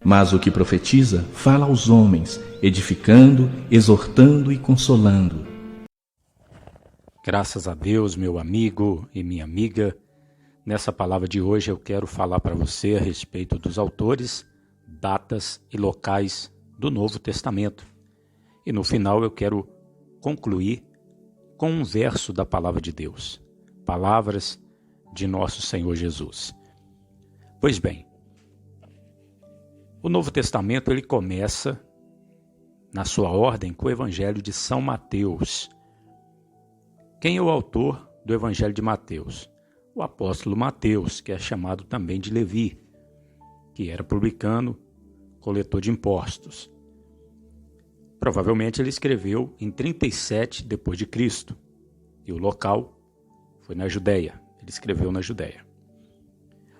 Mas o que profetiza fala aos homens, edificando, exortando e consolando. Graças a Deus, meu amigo e minha amiga. Nessa palavra de hoje eu quero falar para você a respeito dos autores, datas e locais do Novo Testamento. E no final eu quero concluir com um verso da palavra de Deus, palavras de nosso Senhor Jesus. Pois bem, o Novo Testamento ele começa na sua ordem com o Evangelho de São Mateus. Quem é o autor do Evangelho de Mateus? O apóstolo Mateus, que é chamado também de Levi, que era publicano, coletor de impostos. Provavelmente ele escreveu em 37 depois de Cristo, e o local foi na Judéia. Ele escreveu na Judéia.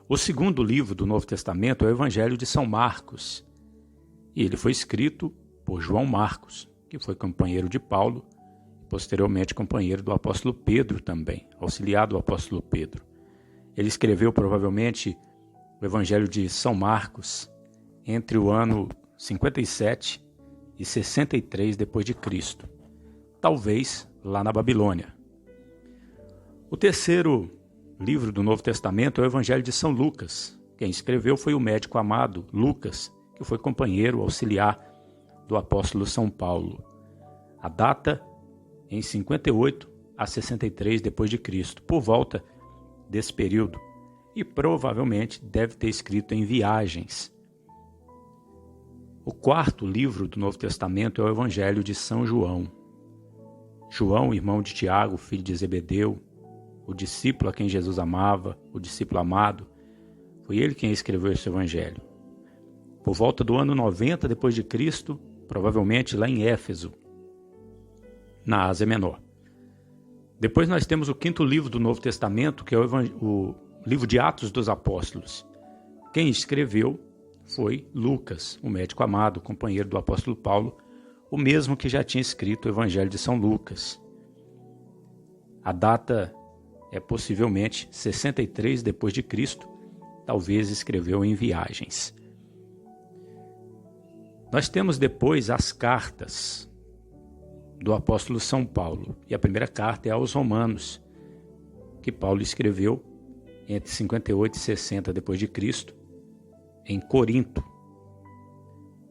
O segundo livro do Novo Testamento é o Evangelho de São Marcos, e ele foi escrito por João Marcos, que foi companheiro de Paulo, posteriormente companheiro do apóstolo Pedro também, auxiliar do apóstolo Pedro. Ele escreveu provavelmente o Evangelho de São Marcos entre o ano 57 e 63 depois de Cristo, talvez lá na Babilônia. O terceiro livro do Novo Testamento é o Evangelho de São Lucas. Quem escreveu foi o médico amado Lucas, que foi companheiro auxiliar do apóstolo São Paulo. A data em 58 a 63 depois de Cristo, por volta desse período, e provavelmente deve ter escrito em viagens. O quarto livro do Novo Testamento é o Evangelho de São João. João, irmão de Tiago, filho de Zebedeu, o discípulo a quem Jesus amava, o discípulo amado, foi ele quem escreveu esse evangelho. Por volta do ano 90 depois de Cristo, provavelmente lá em Éfeso, na Ásia Menor. Depois nós temos o quinto livro do Novo Testamento, que é o livro de Atos dos Apóstolos. Quem escreveu foi Lucas, o médico amado, companheiro do apóstolo Paulo, o mesmo que já tinha escrito o Evangelho de São Lucas. A data é possivelmente 63 depois de Cristo, talvez escreveu em viagens. Nós temos depois as cartas do apóstolo São Paulo, e a primeira carta é aos Romanos, que Paulo escreveu entre 58 e 60 depois de Cristo, em Corinto.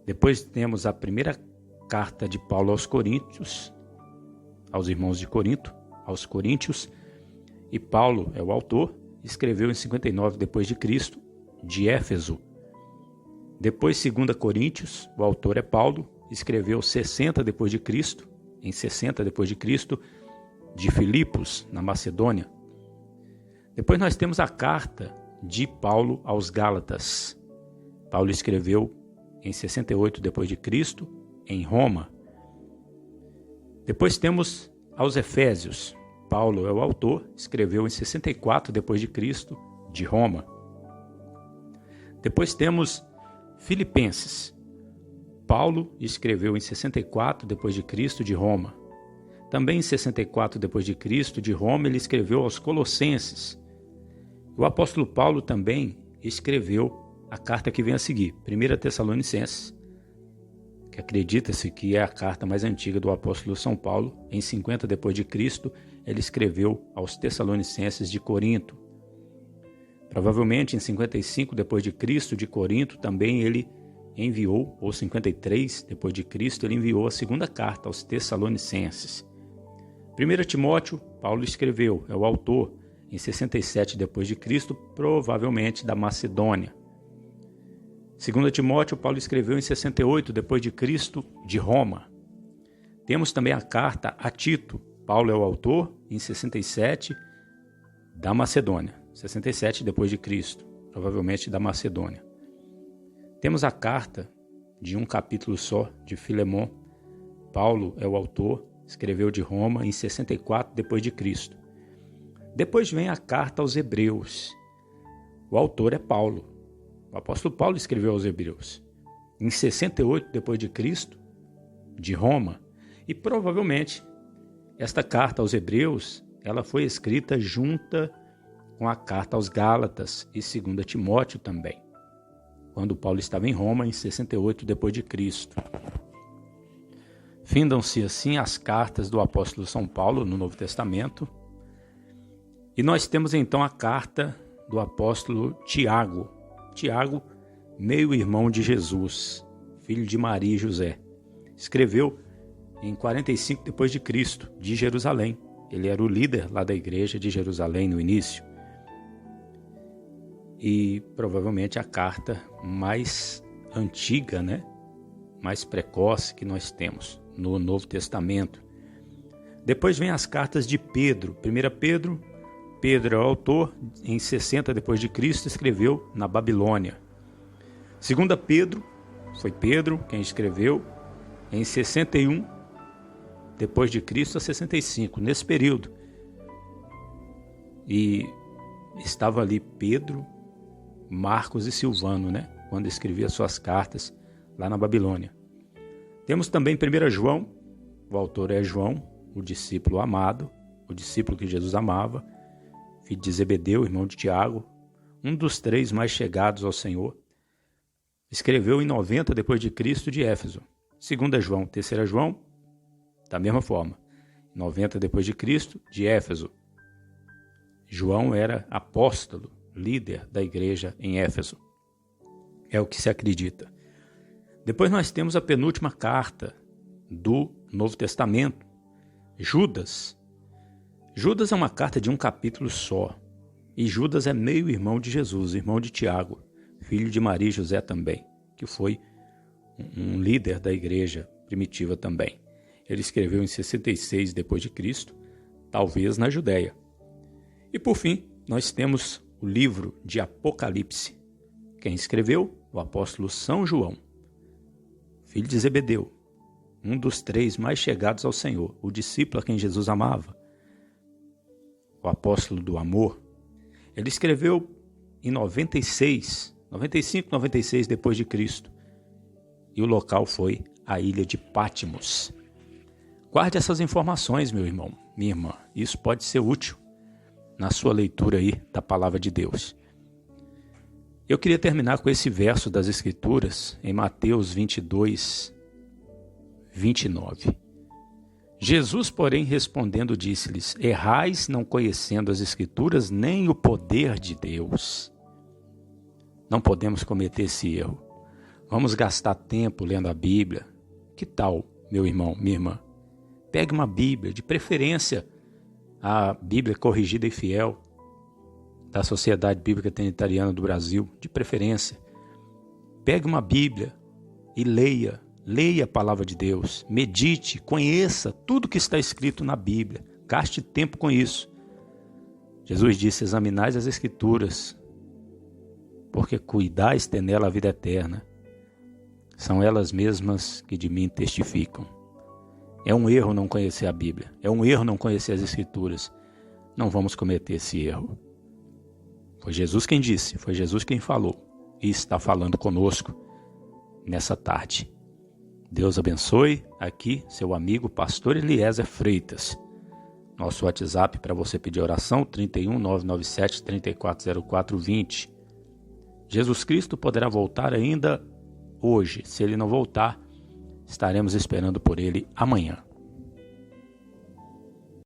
Depois temos a primeira carta de Paulo aos Coríntios, aos irmãos de Corinto, aos Coríntios, e Paulo é o autor, escreveu em 59 depois de Cristo, de Éfeso. Depois 2 Coríntios, o autor é Paulo, escreveu 60 depois de Cristo, em 60 depois de Cristo, de Filipos, na Macedônia. Depois nós temos a carta de Paulo aos Gálatas. Paulo escreveu em 68 depois de Cristo, em Roma. Depois temos aos Efésios. Paulo é o autor, escreveu em 64 depois de Cristo, de Roma. Depois temos Filipenses. Paulo escreveu em 64 depois de Cristo, de Roma. Também em 64 depois de Cristo, de Roma, ele escreveu aos Colossenses. O apóstolo Paulo também escreveu a carta que vem a seguir, 1 Tessalonicenses, que acredita-se que é a carta mais antiga do apóstolo São Paulo. Em 50 depois de Cristo, ele escreveu aos Tessalonicenses de Corinto. Provavelmente em 55 depois de Cristo, de Corinto, também ele enviou, ou 53 depois de Cristo, ele enviou a segunda carta aos Tessalonicenses. 1 Timóteo, Paulo escreveu, é o autor, em 67 depois de Cristo, provavelmente da Macedônia. 2 Timóteo, Paulo escreveu em 68 depois de Cristo, de Roma. Temos também a carta a Tito. Paulo é o autor, em 67, da Macedônia. 67 depois de Cristo, provavelmente da Macedônia. Temos a carta de um capítulo só, de Filemon. Paulo é o autor, escreveu de Roma em 64 depois de Cristo. Depois vem a carta aos Hebreus. O autor é Paulo. O apóstolo Paulo escreveu aos Hebreus em 68 depois de Cristo, de Roma, e provavelmente esta carta aos Hebreus, ela foi escrita junta com a carta aos Gálatas e 2 Timóteo também. quando Paulo estava em Roma, em 68 d.C. Findam-se assim as cartas do apóstolo São Paulo no Novo Testamento. E nós temos então a carta do apóstolo Tiago. Tiago, meio-irmão de Jesus, filho de Maria e José. Escreveu em 45 d.C., de Jerusalém. Ele era o líder lá da igreja de Jerusalém no início. E provavelmente a carta mais antiga, mais precoce que nós temos no Novo Testamento. Depois vem as cartas de Pedro. 1 Pedro, Pedro é o autor, em 60 d.C., escreveu na Babilônia. 2 Pedro, foi Pedro quem escreveu, em 61 d.C. a 65, nesse período. E estava ali Pedro, Marcos e Silvano, quando escrevia suas cartas lá na Babilônia. Temos também 1 João, o autor é João, o discípulo amado, o discípulo que Jesus amava, filho de Zebedeu, irmão de Tiago, um dos 3 mais chegados ao Senhor. Escreveu em 90 d.C. de Éfeso. 2 João, 3 João, da mesma forma, 90 d.C. de Éfeso. João era apóstolo, líder da igreja em Éfeso. É o que se acredita. Depois nós temos a penúltima carta do Novo Testamento, Judas. Judas é uma carta de um capítulo só. E Judas é meio-irmão de Jesus, irmão de Tiago, filho de Maria e José também, que foi um líder da igreja primitiva também. Ele escreveu em 66 d.C., talvez na Judéia. E por fim, nós temos o livro de Apocalipse. Quem escreveu? O apóstolo São João, filho de Zebedeu, um dos 3 mais chegados ao Senhor, o discípulo a quem Jesus amava, o apóstolo do amor. Ele escreveu em 95, 96 d.C. E o local foi a ilha de Patmos. Guarde essas informações, meu irmão, minha irmã. Isso pode ser útil na sua leitura aí da Palavra de Deus. Eu queria terminar com esse verso das Escrituras, em Mateus 22, 29. Jesus, porém, respondendo, disse-lhes: errais não conhecendo as Escrituras, nem o poder de Deus. Não podemos cometer esse erro. Vamos gastar tempo lendo a Bíblia. Que tal, meu irmão, minha irmã? Pegue uma Bíblia, de preferência a Bíblia Corrigida e Fiel, da Sociedade Bíblica Trinitariana do Brasil, de preferência. Pegue uma Bíblia e leia a Palavra de Deus, medite, conheça tudo que está escrito na Bíblia, gaste tempo com isso. Jesus disse: examinais as Escrituras, porque cuidais ter nela a vida eterna. São elas mesmas que de mim testificam. É um erro não conhecer a Bíblia, é um erro não conhecer as Escrituras. Não vamos cometer esse erro. Foi Jesus quem disse, foi Jesus quem falou, e está falando conosco nessa tarde. Deus abençoe. Aqui, seu amigo Pastor Eliezer Freitas. Nosso WhatsApp para você pedir oração, 31 997 3404 20. Jesus Cristo poderá voltar ainda hoje. Se ele não voltar, estaremos esperando por ele amanhã.